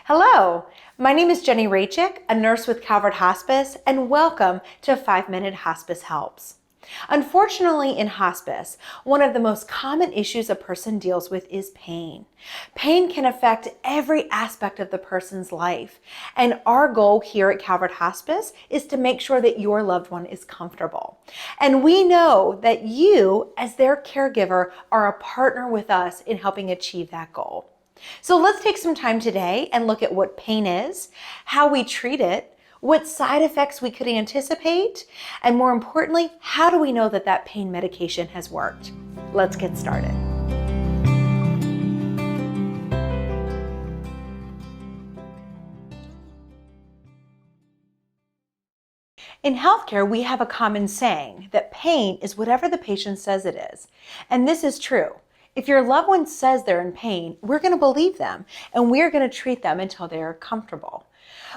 Hello, my name is Jenny Rachik, a nurse with Calvert Hospice, and welcome to 5-Minute Hospice Helps. Unfortunately, in hospice, one of the most common issues a person deals with is pain. Pain can affect every aspect of the person's life, and our goal here at Calvert Hospice is to make sure that your loved one is comfortable. And we know that you, as their caregiver, are a partner with us in helping achieve that goal. So let's take some time today and look at what pain is, how we treat it, what side effects we could anticipate, and more importantly, how do we know that that pain medication has worked? Let's get started. In healthcare, we have a common saying that pain is whatever the patient says it is. And this is true. If your loved one says they're in pain, we're going to believe them and we're going to treat them until they're comfortable.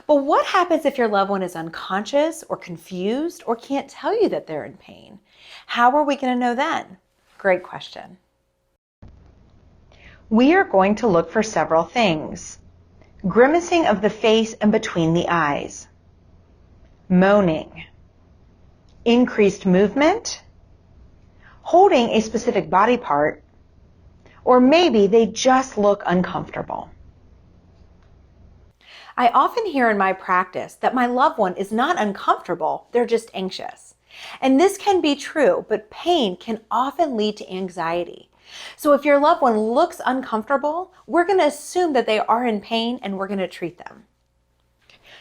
But what happens if your loved one is unconscious or confused or can't tell you that they're in pain? How are we going to know then? Great question. We are going to look for several things. Grimacing of the face and between the eyes, moaning, increased movement, holding a specific body part, or maybe they just look uncomfortable. I often hear in my practice that my loved one is not uncomfortable, they're just anxious. And this can be true, but pain can often lead to anxiety. So if your loved one looks uncomfortable, we're going to assume that they are in pain and we're going to treat them.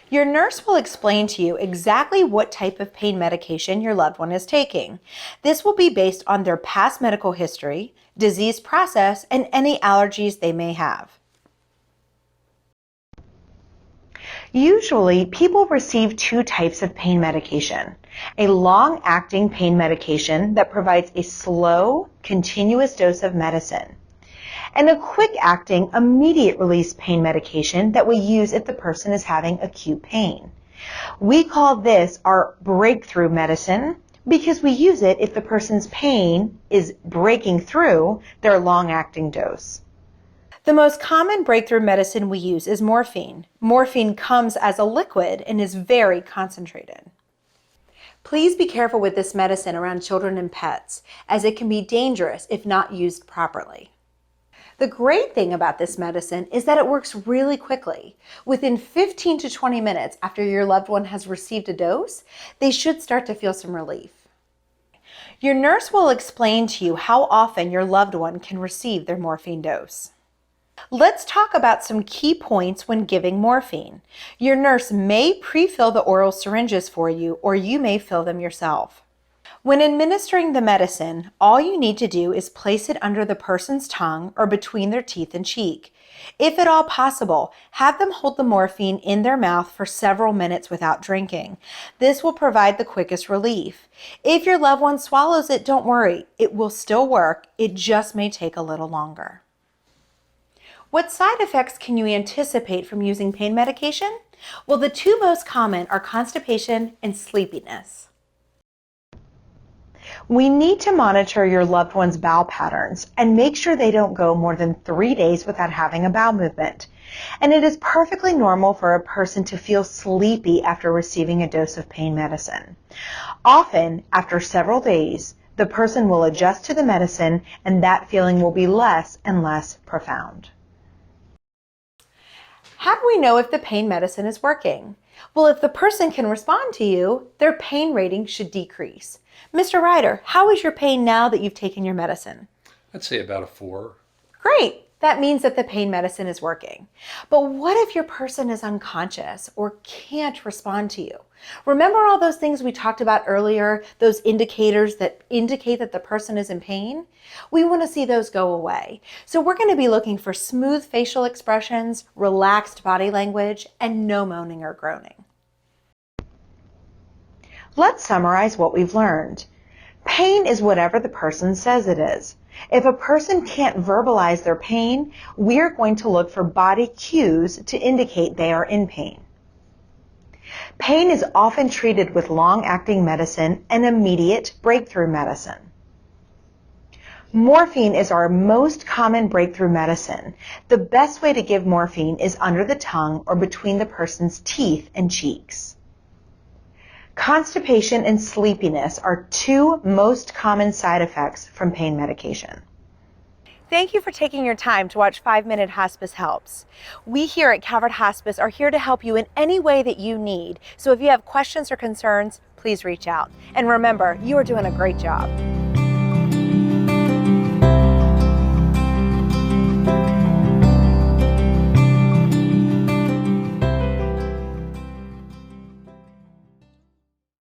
Your nurse will explain to you exactly what type of pain medication your loved one is taking. This will be based on their past medical history, disease process, and any allergies they may have. Usually, people receive two types of pain medication. A long-acting pain medication that provides a slow, continuous dose of medicine, and a quick-acting, immediate-release pain medication that we use if the person is having acute pain. We call this our breakthrough medicine because we use it if the person's pain is breaking through their long-acting dose. The most common breakthrough medicine we use is morphine. Morphine comes as a liquid and is very concentrated. Please be careful with this medicine around children and pets, as it can be dangerous if not used properly. The great thing about this medicine is that it works really quickly. Within 15 to 20 minutes after your loved one has received a dose, they should start to feel some relief. Your nurse will explain to you how often your loved one can receive their morphine dose. Let's talk about some key points when giving morphine. Your nurse may pre-fill the oral syringes for you, or you may fill them yourself. When administering the medicine, all you need to do is place it under the person's tongue or between their teeth and cheek. If at all possible, have them hold the morphine in their mouth for several minutes without drinking. This will provide the quickest relief. If your loved one swallows it, don't worry. It will still work. It just may take a little longer. What side effects can you anticipate from using pain medication? Well, the two most common are constipation and sleepiness. We need to monitor your loved one's bowel patterns and make sure they don't go more than 3 days without having a bowel movement. And it is perfectly normal for a person to feel sleepy after receiving a dose of pain medicine. Often, after several days, the person will adjust to the medicine and that feeling will be less and less profound. How do we know if the pain medicine is working? Well, if the person can respond to you, their pain rating should decrease. Mr. Ryder, how is your pain now that you've taken your medicine? I'd say about a 4. Great. That means that the pain medicine is working. But what if your person is unconscious or can't respond to you? Remember all those things we talked about earlier, those indicators that indicate that the person is in pain? We want to see those go away. So we're going to be looking for smooth facial expressions, relaxed body language, and no moaning or groaning. Let's summarize what we've learned. Pain is whatever the person says it is. If a person can't verbalize their pain, we're going to look for body cues to indicate they are in pain. Pain is often treated with long-acting medicine and immediate breakthrough medicine. Morphine is our most common breakthrough medicine. The best way to give morphine is under the tongue or between the person's teeth and cheeks. Constipation and sleepiness are two most common side effects from pain medication. Thank you for taking your time to watch 5-Minute Hospice Helps. We here at Calvert Hospice are here to help you in any way that you need. So if you have questions or concerns, please reach out. And remember, you are doing a great job.